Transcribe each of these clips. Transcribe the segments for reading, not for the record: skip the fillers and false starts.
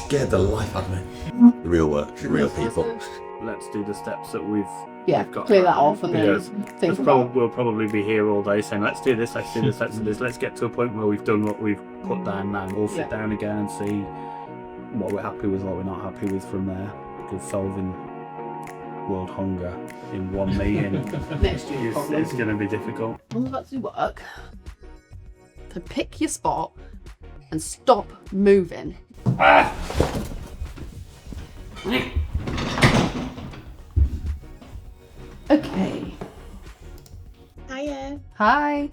scared the life out of me. The real work, the real people. Let's do the steps that we've got. Clear that off and because then think we'll probably be here all day saying, let's do this, let's do this, let's do this. Let's get to a point where we've done what we've put down now. We'll sit down again and see what we're happy with, what we're not happy with from there. Because solving world hunger in one meeting next year is going to be difficult. I'm about to do work. So pick your spot and stop moving. Okay. Hiya. Hi.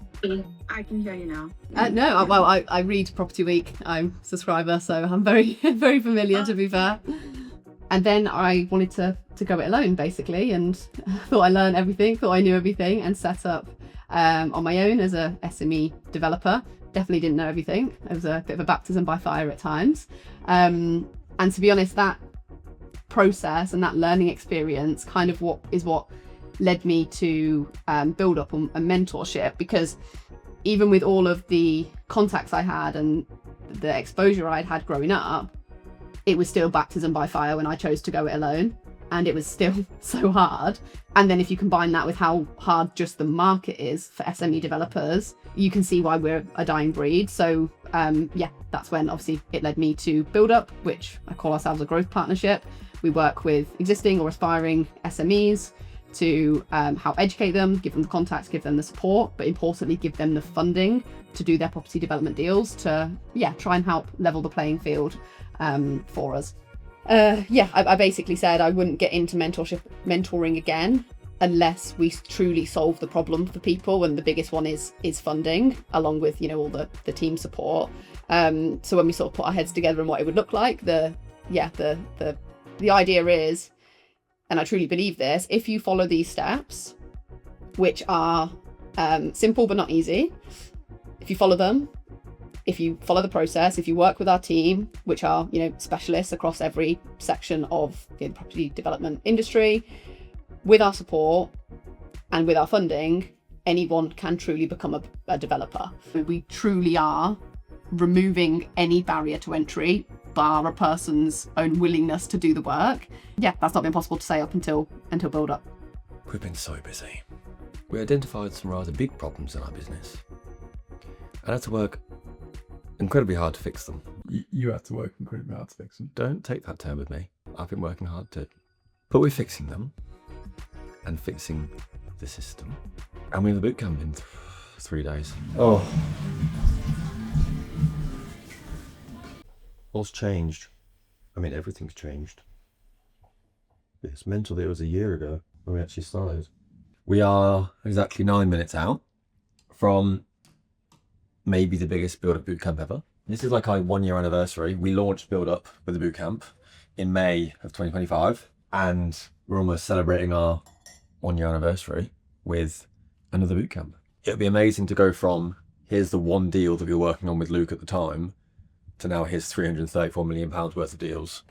I can hear you now. No, well, I read Property Week. I'm a subscriber, so I'm very, very familiar, to be fair. And then I wanted to go it alone, basically, and thought I learned everything, thought I knew everything, and set up on my own as a SME developer. Definitely didn't know everything. It was a bit of a baptism by fire at times. And to be honest, that process and that learning experience kind of what led me to build up a mentorship, because even with all of the contacts I had and the exposure I'd had growing up, it was still baptism by fire when I chose to go it alone, and it was still so hard. And then if you combine that with how hard just the market is for SME developers, you can see why we're a dying breed. So that's when obviously it led me to Build Up, which I call ourselves a growth partnership. We work with existing or aspiring SMEs to help educate them, give them the contacts, give them the support, but importantly give them the funding to do their property development deals to try and help level the playing field for us. I basically said I wouldn't get into mentoring again unless we truly solve the problem for people, and the biggest one is funding, along with all the team support. So when we sort of put our heads together and what it would look like, the idea is, and I truly believe this, if you follow these steps, which are simple but not easy, if you follow them, if you follow the process, if you work with our team, which are specialists across every section of the property development industry, with our support and with our funding, anyone can truly become a developer. We truly are removing any barrier to entry, bar a person's own willingness to do the work. That's not been possible to say up until Build Up. We've been so busy. We identified some rather big problems in our business and had to work incredibly hard to fix them. You had to work incredibly hard to fix them. Don't take that term with me. I've been working hard too. But we're fixing them and fixing the system. And we have a boot camp in 3 days. Oh. What's changed? I mean, everything's changed. It's mental that it was a year ago when we actually started. We are exactly 9 minutes out from maybe the biggest build-up bootcamp ever. This is like our 1 year anniversary. We launched Build Up with the bootcamp in May of 2025, and we're almost celebrating our 1 year anniversary with another bootcamp. It'll be amazing to go from here's the one deal that we were working on with Luke at the time to now here's £334 million worth of deals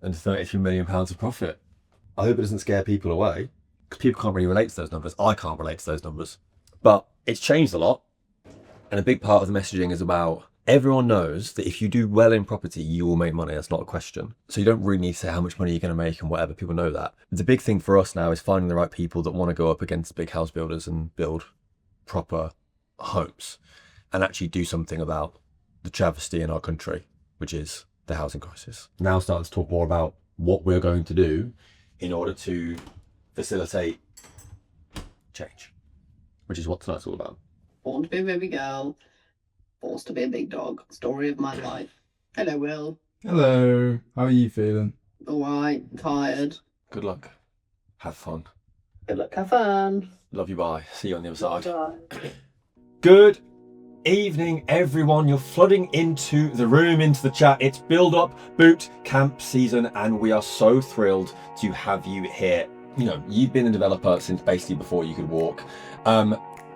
and £33 million of profit. I hope it doesn't scare people away, because people can't really relate to those numbers. I can't relate to those numbers, but it's changed a lot. And a big part of the messaging is about everyone knows that if you do well in property, you will make money. That's not a question. So you don't really need to say how much money you're going to make and whatever. People know that. The big thing for us now is finding the right people that want to go up against big house builders and build proper homes and actually do something about the travesty in our country, which is the housing crisis. Now starting to talk more about what we're going to do in order to facilitate change, which is what tonight's all about. Born to be a baby girl, forced to be a big dog. Story of my life. Hello, Will. Hello. How are you feeling? All right. Tired. Good luck. Have fun. Good luck. Have fun. Love you. Bye. See you on the other side. Bye. Good evening, everyone. You're flooding into the room, into the chat. It's Build Up Boot Camp season, and we are so thrilled to have you here. You've been a developer since basically before you could walk.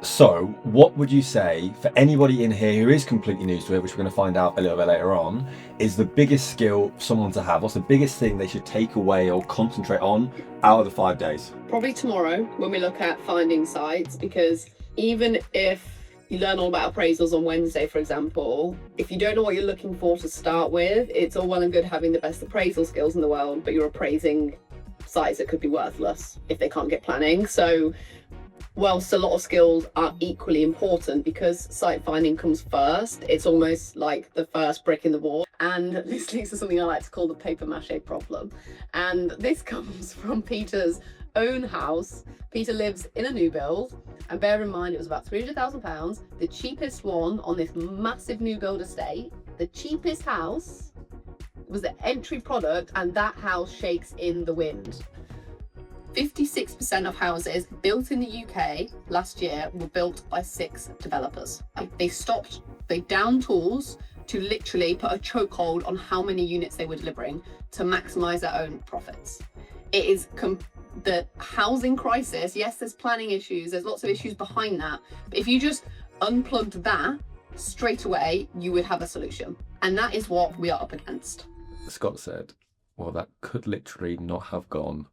So what would you say for anybody in here who is completely new to it, which we're going to find out a little bit later on, is the biggest skill for someone to have? What's the biggest thing they should take away or concentrate on out of the 5 days? Probably tomorrow when we look at finding sites, because even if you learn all about appraisals on Wednesday, for example. If you don't know what you're looking for to start with, it's all well and good having the best appraisal skills in the world, but you're appraising sites that could be worthless if they can't get planning. So whilst a lot of skills are equally important, because site finding comes first, it's almost like the first brick in the wall. And this leads to something I like to call the paper mache problem. And this comes from Peter's own house. Peter lives in a new build, and bear in mind it was about £300,000, the cheapest one on this massive new build estate. The cheapest house was the entry product, and that house shakes in the wind. 56% of houses built in the UK last year were built by 6 developers. They downed tools to literally put a chokehold on how many units they were delivering to maximize their own profits. It is the housing crisis. Yes, there's planning issues, there's lots of issues behind that, but if you just unplugged that straight away, you would have a solution. And that is what we are up against. Scott said, well, that could literally not have gone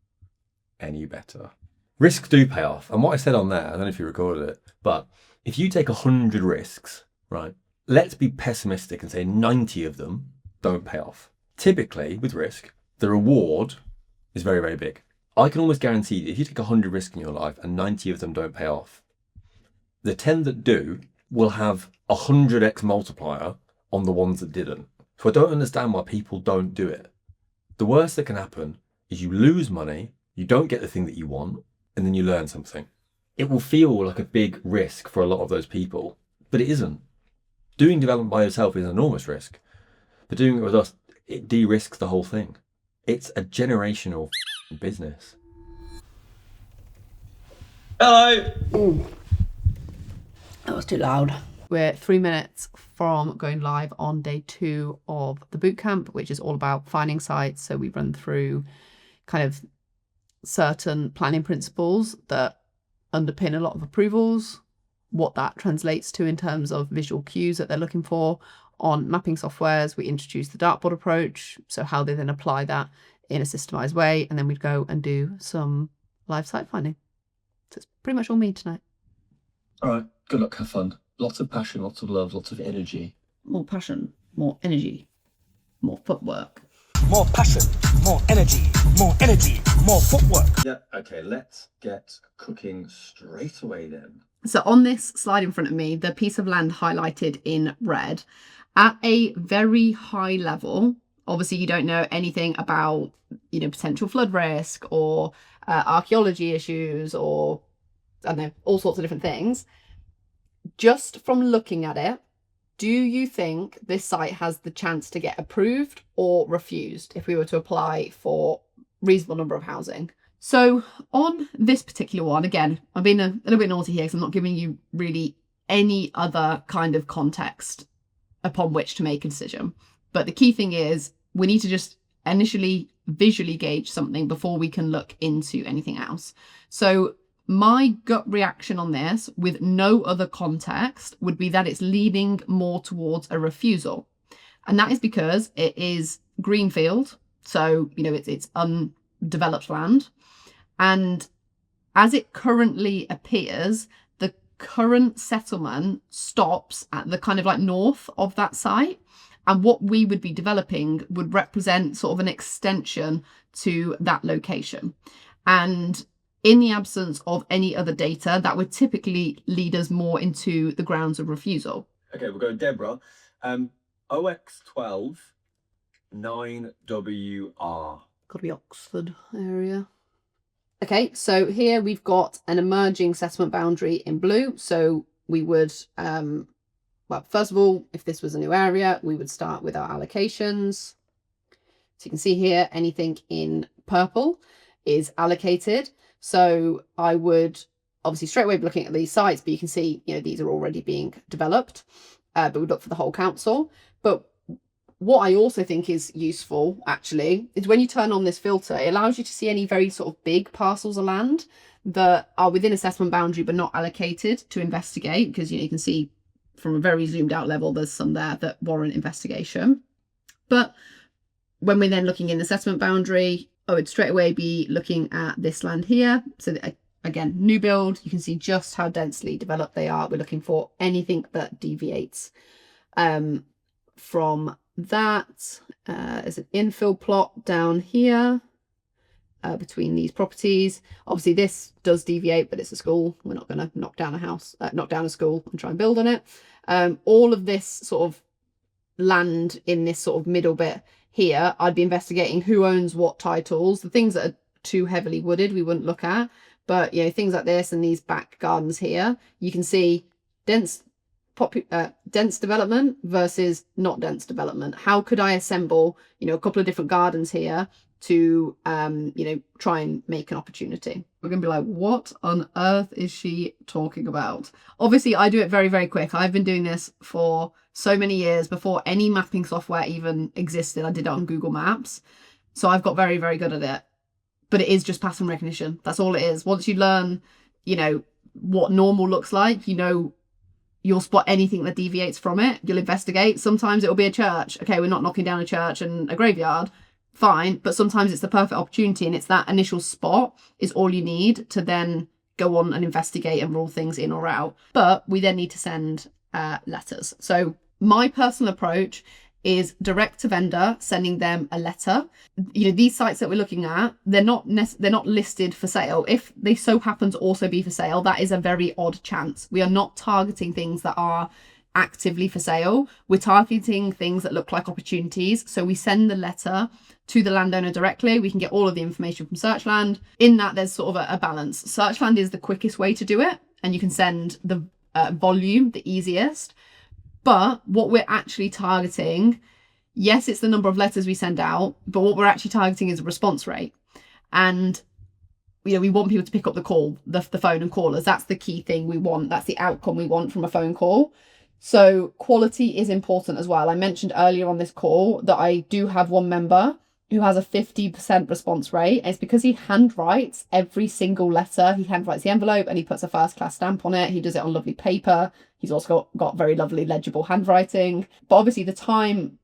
any better. Risks do pay off. And what I said on there, I don't know if you recorded it, but if you take 100 risks, right, let's be pessimistic and say 90 of them don't pay off. Typically, with risk, the reward is very, very big. I can almost guarantee that if you take 100 risks in your life and 90 of them don't pay off, the 10 that do will have 100x multiplier on the ones that didn't. So I don't understand why people don't do it. The worst that can happen is you lose money, you don't get the thing that you want, and then you learn something. It will feel like a big risk for a lot of those people, but it isn't. Doing development by yourself is an enormous risk, but doing it with us, it de-risks the whole thing. It's a generational business. Hello! Ooh. That was too loud. We're 3 minutes from going live on day 2 of the bootcamp, which is all about finding sites. So we run through kind of certain planning principles that underpin a lot of approvals, what that translates to in terms of visual cues that they're looking for. On mapping softwares, we introduce the dartboard approach, so how they then apply that in a systemized way, and then we'd go and do some live site finding. So it's pretty much all me tonight. All right, good luck, have fun. Lots of passion, lots of love, lots of energy. More passion, more energy, more footwork. More passion, more energy, more footwork. Yeah, okay, let's get cooking straight away then. So on this slide in front of me, the piece of land highlighted in red, at a very high level, obviously you don't know anything about, potential flood risk or archaeology issues or, I don't know, all sorts of different things. Just from looking at it, do you think this site has the chance to get approved or refused if we were to apply for reasonable number of housing? So on this particular one, again, I'm being a little bit naughty here because I'm not giving you really any other kind of context upon which to make a decision. But the key thing is we need to just initially visually gauge something before we can look into anything else. So my gut reaction on this, with no other context, would be that it's leaning more towards a refusal. And that is because it is greenfield. So, it's undeveloped land. And as it currently appears, the current settlement stops at the kind of like north of that site. And what we would be developing would represent sort of an extension to that location. And in the absence of any other data, that would typically lead us more into the grounds of refusal. Okay, we'll go Deborah. OX12 9WR. Got to be Oxford area. Okay, so here we've got an emerging settlement boundary in blue. So we would, well, first of all, if this was a new area, we would start with our allocations. So you can see here, anything in purple is allocated. So I would obviously straight away be looking at these sites, but you can see, these are already being developed, but we look for the whole council. But what I also think is useful, actually, is when you turn on this filter, it allows you to see any very sort of big parcels of land that are within assessment boundary but not allocated to investigate, because you can see from a very zoomed out level, there's some there that warrant investigation. But when we're then looking in assessment boundary, I would straight away be looking at this land here. So again, new build, you can see just how densely developed they are. We're looking for anything that deviates from that. There's an infill plot down here between these properties. Obviously this does deviate, but it's a school. We're not going to knock down a school and try and build on it. All of this sort of land in this sort of middle bit here, I'd be investigating who owns what titles. The things that are too heavily wooded we wouldn't look at, but you know, things like this and these back gardens here, you can see dense development versus not dense development. How could I assemble, you know, a couple of different gardens here to you know, try and make an opportunity? We're gonna be like, what on earth is she talking about? Obviously I do it very, very quick. I've been doing this for so many years. Before any mapping software even existed, I did it on Google Maps, so I've got very, very good at it. But it is just pattern recognition. That's all it is. Once you learn, you know, what normal looks like, you know, you'll spot anything that deviates from it. You'll investigate. Sometimes it'll be a church. Okay, we're not knocking down a church and a graveyard. Fine. But sometimes it's the perfect opportunity, and it's that initial spot is all you need to then go on and investigate and rule things in or out. But we then need to send letters. So my personal approach is direct to vendor, sending them a letter. You know, these sites that we're looking at, they're not listed for sale. If they so happen to also be for sale, that is a very odd chance. We are not targeting things that are actively for sale. We're targeting things that look like opportunities. So we send the letter to the landowner directly. We can get all of the information from Searchland. In that, there's sort of a balance. Searchland is the quickest way to do it, and you can send the volume the easiest. But what we're actually targeting, yes, it's the number of letters we send out, but what we're actually targeting is a response rate. And, you know, we want people to pick up the call, the phone and call us. That's the key thing we want. That's the outcome we want from a phone call. So quality is important as well. I mentioned earlier on this call that I do have one member who has a 50% response rate. It's because he handwrites every single letter. He handwrites the envelope and he puts a first class stamp on it. He does it on lovely paper. He's also got very lovely legible handwriting. But obviously the time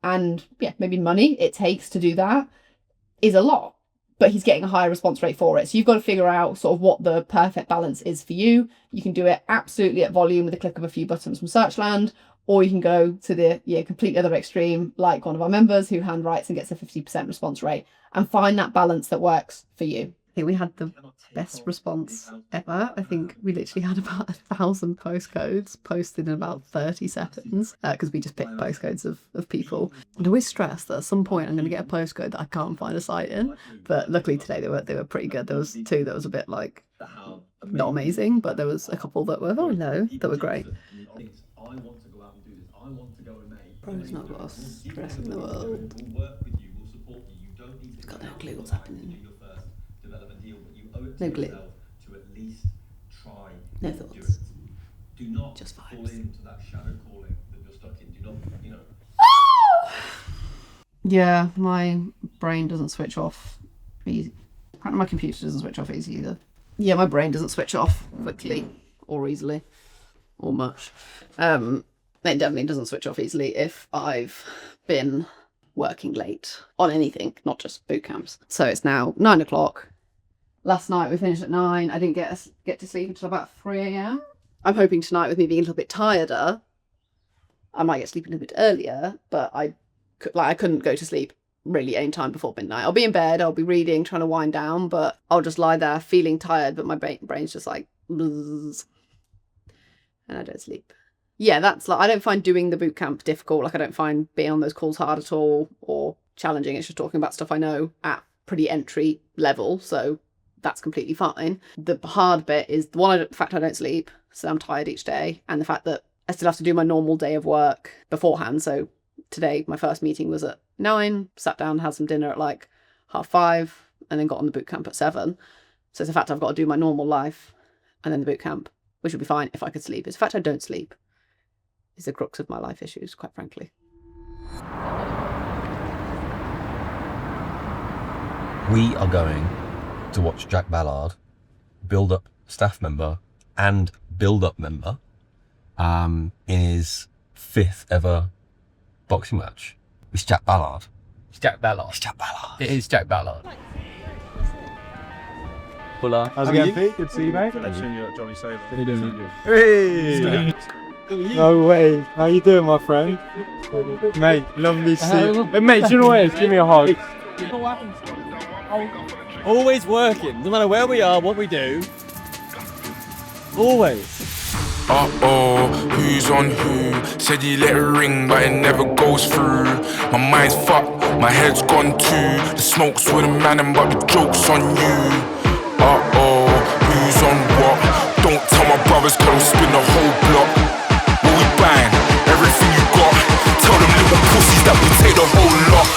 and maybe money it takes to do that is a lot, but he's getting a higher response rate for it. So you've got to figure out sort of what the perfect balance is for you. You can do it absolutely at volume with a click of a few buttons from Searchland, or you can go to the complete other extreme, like one of our members who handwrites and gets a 50% response rate, and find that balance that works for you. I think we had the best response ever. I think we literally had about 1,000 postcodes posted in about 30 seconds because we just picked postcodes of people. And I always stress that at some point I'm going to get a postcode that I can't find a site in. But luckily today they were pretty good. There was two that was a bit like not amazing, but there was a couple that were very low that were great. Bro's not got a stress in the world. He's got no clue what's happening. No glue. No thoughts. Just vibes. Yeah, my brain doesn't switch off easy. Apparently my computer doesn't switch off easy either. Yeah, my brain doesn't switch off quickly or easily or much. It definitely doesn't switch off easily if I've been working late on anything, not just boot camps. So it's now 9 o'clock. Last night we finished at 9. I didn't get to sleep until about 3 a.m. I'm hoping tonight, with me being a little bit tireder, I might get sleep a little bit earlier, but I couldn't go to sleep really any time before midnight. I'll be in bed, I'll be reading, trying to wind down, but I'll just lie there feeling tired, but my brain's just like buzz, and I don't sleep. Yeah, that's like, I don't find doing the boot camp difficult. Like, I don't find being on those calls hard at all or challenging. It's just talking about stuff I know at pretty entry level, so that's completely fine. The hard bit is the fact I don't sleep, so I'm tired each day, and the fact that I still have to do my normal day of work beforehand. So today my first meeting was at 9, sat down, had some dinner at like 5:30, and then got on the boot camp at 7. So it's the fact I've got to do my normal life and then the boot camp, which would be fine if I could sleep. It's the fact I don't sleep is the crux of my life issues, quite frankly. We are going to watch Jack Ballard build up staff member and build up member in his 5th ever boxing match. It's Jack Ballard. It's Jack Ballard. It's Jack Ballard. It is Jack Ballard. Buller. How's it going, Pete? Good to see you, mate. Johnny Saver. How you doing? Hey! No way. How you doing, my friend? Mate, lovely to see you. Hey, mate, do you know what it is? Give me a hug. Always working, no matter where we are, what we do. Always. Uh-oh, who's on who? Said he let it ring, but it never goes through. My mind's fucked, my head's gone too. The smoke's with a man, but the joke's on you. Uh-oh, who's on what? Don't tell my brothers, cause I'll spin the whole block. Will we bang? Everything you got. Tell them little pussies that we take the whole lot.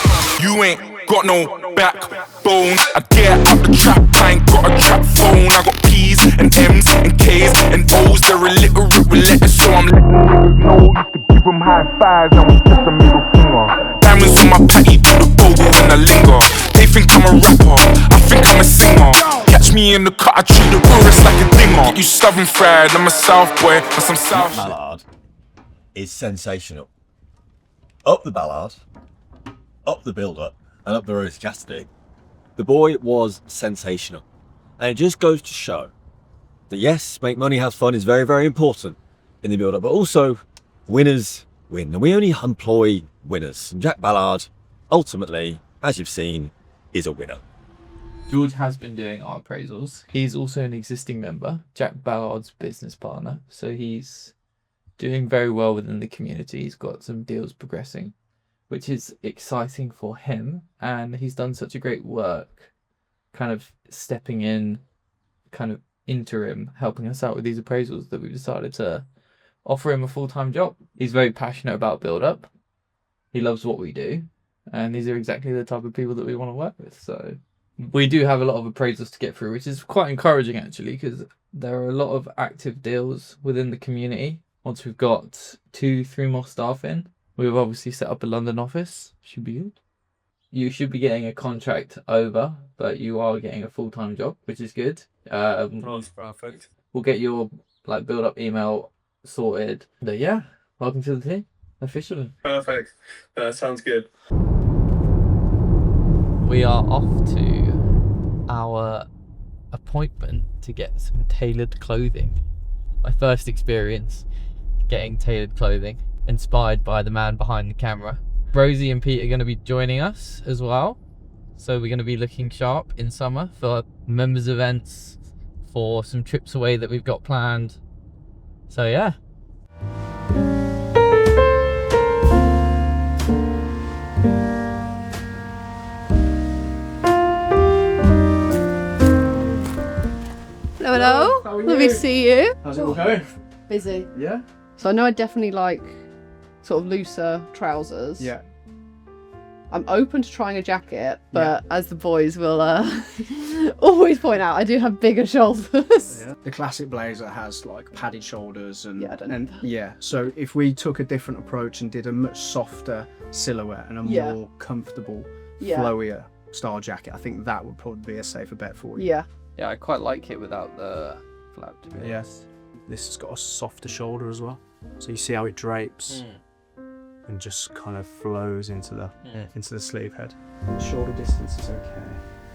You ain't got no backbone. I get out the trap, I ain't got a trap phone. I got P's and M's and K's and O's. They're illiterate with letters, so I'm letting niggas know. Used to give them high fives, now it's just a middle finger. Diamonds on my patty, do the bogle when I linger. They think I'm a rapper, I think I'm a singer. Catch me in the cut, I treat the chorus like a dinger. You stubborn fried, I'm a South boy, and some South shit. Ballard is sensational. Up the ballad, up the build-up, and up the road to chastity. The boy was sensational. And it just goes to show that yes, make money, have fun is very, very important in the build-up, but also winners win. And we only employ winners. And Jack Ballard, ultimately, as you've seen, is a winner. George has been doing our appraisals. He's also an existing member, Jack Ballard's business partner. So he's doing very well within the community. He's got some deals progressing, which is exciting for him. And he's done such a great work, kind of stepping in, kind of interim, helping us out with these appraisals, that we've decided to offer him a full-time job. He's very passionate about build-up. He loves what we do. And these are exactly the type of people that we want to work with. So we do have a lot of appraisals to get through, which is quite encouraging actually, because there are a lot of active deals within the community. Once we've got 2-3 more staff in, we've obviously set up a London office. Should be good. You should be getting a contract over, but you are getting a full-time job, which is good. That's perfect. We'll get your build-up email sorted. But yeah, welcome to the team, officially. Perfect. That sounds good. We are off to our appointment to get some tailored clothing. My first experience getting tailored clothing, inspired by the man behind the camera. Rosie and Pete are going to be joining us as well. So we're going to be looking sharp in summer for members events, for some trips away that we've got planned. So yeah. Hello. How are Lovely you? to see you. How's it all going? Busy. Yeah? So I know I definitely like sort of looser trousers. Yeah. I'm open to trying a jacket, but as the boys will always point out, I do have bigger shoulders. Yeah. The classic blazer has like padded shoulders and Yeah, I don't know. yeah. So if we took a different approach and did a much softer silhouette and a Yeah. more comfortable, Yeah. flowier style jacket, I think that would probably be a safer bet for you. Yeah. Yeah, I quite like it without the flap, to be Yes. This has got a softer shoulder as well, so you see how it drapes and just kind of flows into the sleeve head. The shoulder distance is okay.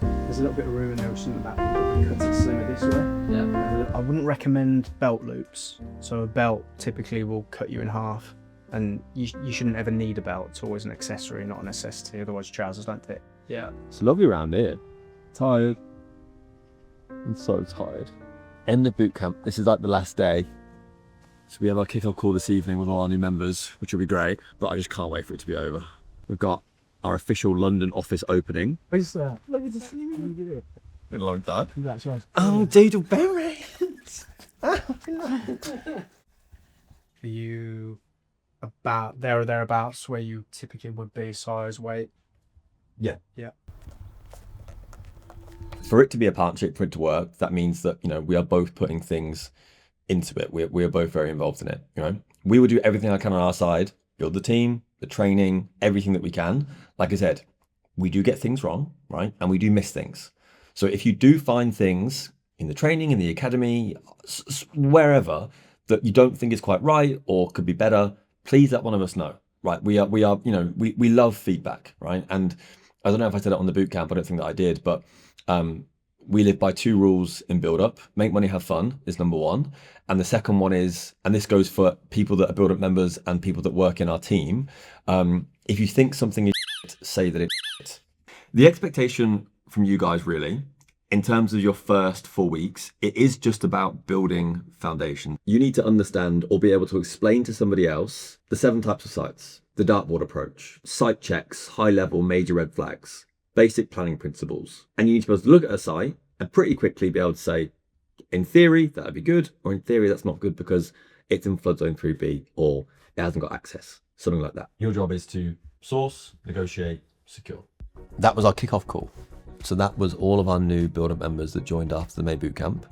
There's a little bit of room in there, which is in the back, but we cut it slimmer this way. Yeah. I wouldn't recommend belt loops. So a belt typically will cut you in half, and you shouldn't ever need a belt. It's always an accessory, not a necessity. Otherwise, trousers don't fit. Yeah. It's lovely around here. Tired. I'm so tired. End of boot camp. This is like the last day. So we have our kick-off call this evening with all our new members, which will be great, but I just can't wait for it to be over. We've got our official London office opening. Who's that? Lovely to see you. Been a long time. Congratulations. Oh, Doodleberry! Are you about there or thereabouts where you typically would be size, weight? Yeah. Yeah. For it to be a partnership, for it to work, that means that, you know, we are both putting things into it. We are both very involved in it. You know, we will do everything I can on our side, build the team, the training, everything that we can. Like I said, we do get things wrong, right? And we do miss things. So if you do find things in the training, in the academy, wherever, that you don't think is quite right or could be better, please let one of us know, right? We are, you know, we love feedback, right? And I don't know if I said it on the boot camp, I don't think that I did, but we live by 2 rules in build up. Make money, have fun is number 1. And the second one is, and this goes for people that are build up members and people that work in our team. If you think something is shit, say that it's shit. The expectation from you guys really, in terms of your first 4 weeks, it is just about building foundation. You need to understand or be able to explain to somebody else the 7 types of sites, the dartboard approach, site checks, high level, major red flags, basic planning principles. And you need to be able to look at a site and pretty quickly be able to say, in theory, that would be good, or in theory, that's not good because it's in flood zone 3B or it hasn't got access, something like that. Your job is to source, negotiate, secure. That was our kickoff call. So that was all of our new build-up members that joined after the May bootcamp,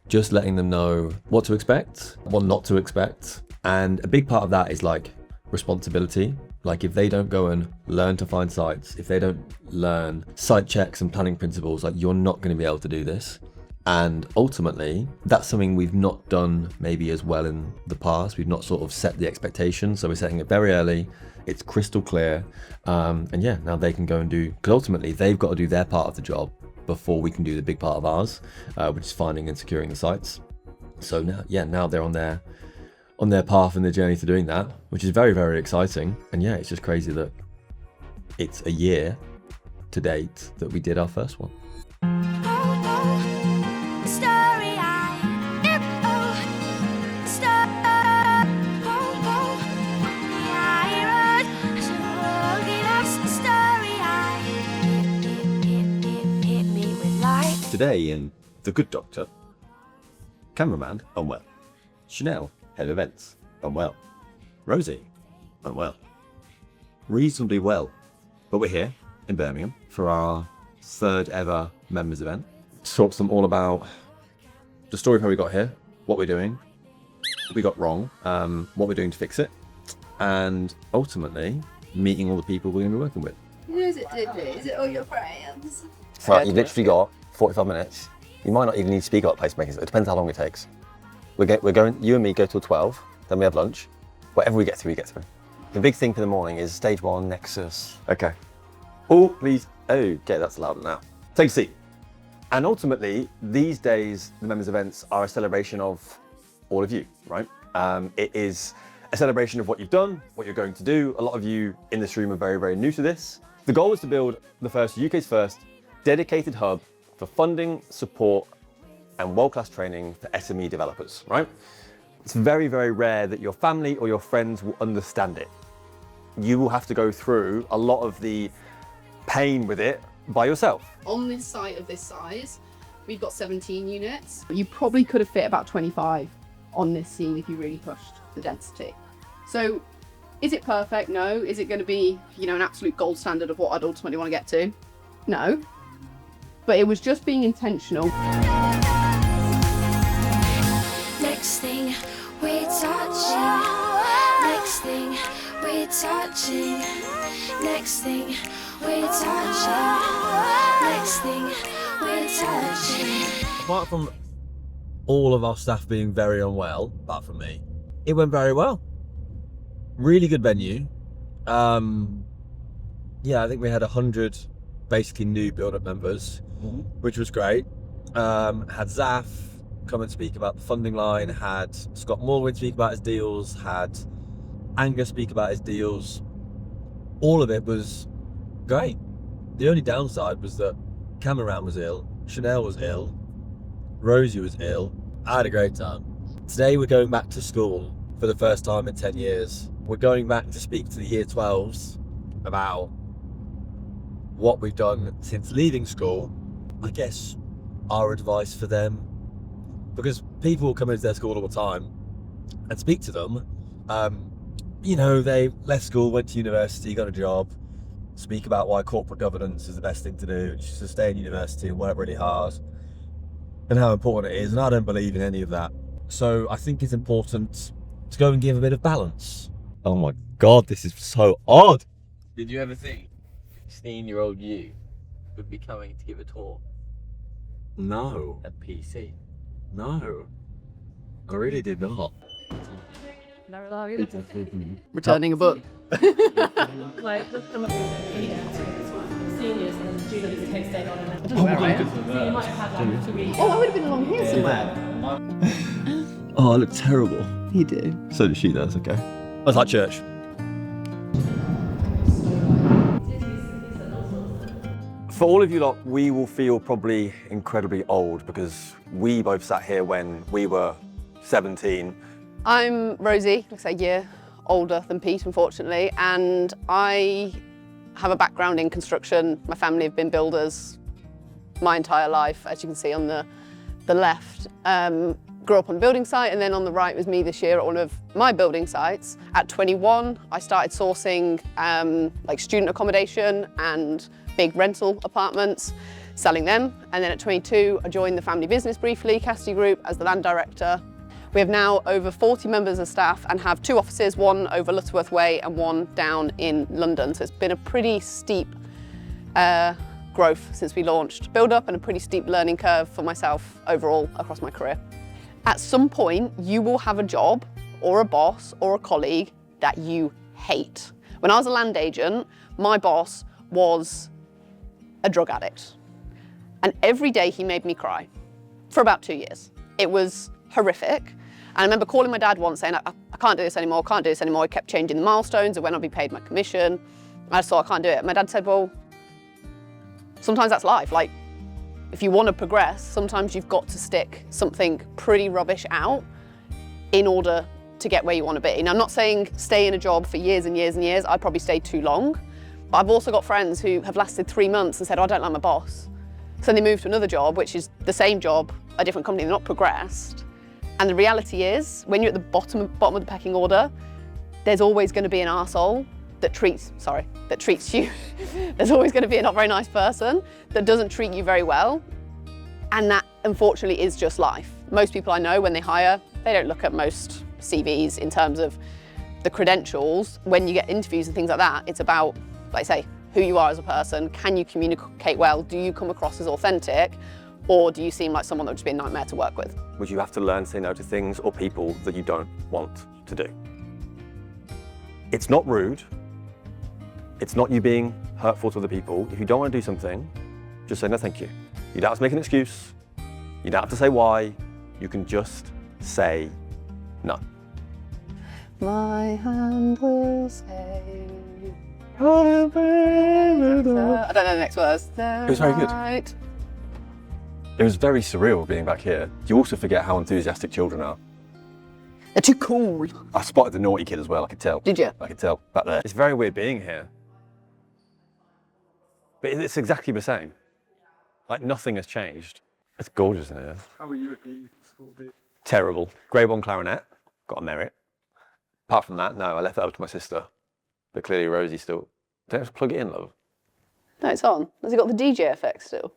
just letting them know what to expect, what not to expect. And a big part of that is like responsibility. Like if they don't go and learn to find sites, if they don't learn site checks and planning principles, like you're not going to be able to do this. And ultimately, that's something we've not done maybe as well in the past. We've not sort of set the expectation. So we're setting it very early. It's crystal clear. And yeah, now they can go and do, because ultimately they've got to do their part of the job before we can do the big part of ours, which is finding and securing the sites. So now, yeah, now they're on their path and their journey to doing that, which is very, very exciting. And yeah, it's just crazy that it's a year to date that we did our first one. Today in The Good Doctor, cameraman unwell, Chanel, head of events, unwell, Rosie, unwell, reasonably well, but we're here in Birmingham for our 3rd ever members event to talk to them all about the story of how we got here, what we're doing, what we got wrong, what we're doing to fix it, and ultimately meeting all the people we're going to be working with. Who is it, Diddley? Is it all your friends? So you've literally got 45 minutes. You might not even need to speak about placemakers. It depends how long it takes. We're going, you and me go till 12, then we have lunch. Whatever we get through, we get through. The big thing for the morning is stage 1, Nexus. Okay. Oh, please. Okay, that's loud now. Take a seat. And ultimately, these days, the members' events are a celebration of all of you, right? It is a celebration of what you've done, what you're going to do. A lot of you in this room are very, very new to this. The goal is to build the UK's first dedicated hub for funding, support, and world-class training for SME developers, right? It's very, very rare that your family or your friends will understand it. You will have to go through a lot of the pain with it by yourself. On this site of this size, we've got 17 units. You probably could have fit about 25 on this scene if you really pushed the density. So is it perfect? No. Is it going to be, an absolute gold standard of what I'd ultimately want to get to? No. But it was just being intentional. Next thing we're touching. Next thing we're touching. Next thing we're touching. Next thing we're touching. Apart from all of our staff being very unwell, apart from me, it went very well. Really good venue. I think we had 100 basically new build-up members, which was great. Had Zaf come and speak about the funding line, had Scott Morwin speak about his deals, had Angus speak about his deals. All of it was great. The only downside was that Cameron was ill, Chanel was ill, Rosie was ill. I had a great time. Today we're going back to school for the first time in 10 years. We're going back to speak to the year 12s about what we've done since leaving school. I guess our advice for them, because people will come into their school all the time and speak to them. They left school, went to university, got a job, speak about why corporate governance is the best thing to do, just to stay in university and work really hard, and how important it is. And I don't believe in any of that. So I think it's important to go and give a bit of balance. Oh my God, this is so odd. Did you ever think 16-year-old you would be coming to give a talk No, at PC? no, I really did not. Returning a book. seniors and then juniors in case stayed on. I don't know where I am. So you might have had like 3. Oh, I would have been along here somewhere. Oh, I look terrible. You do. So does she, that's okay. I was like church. For all of you lot, we will feel probably incredibly old because we both sat here when we were 17. I'm Rosie, looks like a year older than Pete, unfortunately, and I have a background in construction. My family have been builders my entire life, as you can see on the left. Grew up on a building site, and then on the right was me this year at one of my building sites. At 21, I started sourcing like student accommodation and big rental apartments, selling them. And then at 22, I joined the family business briefly, Cassidy Group, as the land director. We have now over 40 members of staff and have 2 offices, one over Lutterworth Way and one down in London. So it's been a pretty steep growth since we launched. Build up and a pretty steep learning curve for myself overall across my career. At some point, you will have a job or a boss or a colleague that you hate. When I was a land agent, my boss was a drug addict. And every day he made me cry for about 2 years. It was horrific. And I remember calling my dad once saying, I can't do this anymore, can't do this anymore. He kept changing the milestones of when I'd be paid my commission. I just thought, I can't do it. My dad said, well, sometimes that's life. Like, if you want to progress, sometimes you've got to stick something pretty rubbish out in order to get where you want to be. Now, I'm not saying stay in a job for years and years and years. I'd probably stay too long. But I've also got friends who have lasted 3 months and said, oh, I don't like my boss. So they move to another job, which is the same job, a different company, they're not progressed. And the reality is, when you're at the bottom of the pecking order, there's always going to be an arsehole that treats you. There's always going to be a not very nice person that doesn't treat you very well. And that, unfortunately, is just life. Most people I know, when they hire, they don't look at most CVs in terms of the credentials. When you get interviews and things like that, it's about, like I say, who you are as a person. Can you communicate well? Do you come across as authentic? Or do you seem like someone that would just be a nightmare to work with? Would you have to learn to say no to things or people that you don't want to do? It's not rude. It's not you being hurtful to other people. If you don't want to do something, just say no thank you. You don't have to make an excuse. You don't have to say why. You can just say no. My hand will say. I don't know the next words. It was very good. It was very surreal being back here. You also forget how enthusiastic children are. They're too cool. I spotted the naughty kid as well, I could tell. Did you? I could tell back there. It's very weird being here. But it's exactly the same. Like nothing has changed. It's gorgeous in here. How are you at the school bit? Terrible. Grade 1 clarinet, got a merit. Apart from that, no, I left that up to my sister. But clearly Rosie still. Don't have to plug it in, love. No, it's on. Has it got the DJ effect still?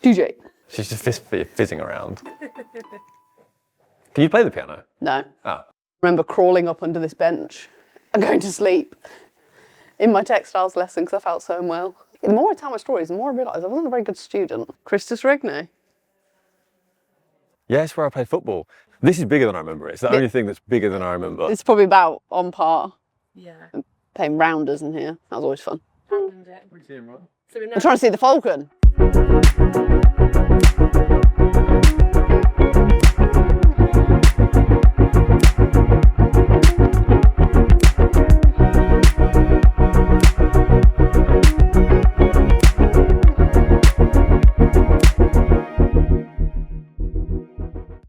DJ. She's just fizzing around. Can you play the piano? No. Oh. I remember crawling up under this bench and going to sleep in my textiles lesson because I felt so unwell. The more I tell my stories, the more I realise I wasn't a very good student. Christus Regne. Yeah, it's where I played football. This is bigger than I remember. It's the only thing that's bigger than I remember. It's probably about on par. Yeah. And playing rounders in here. That was always fun. So I'm trying to see the Falcon.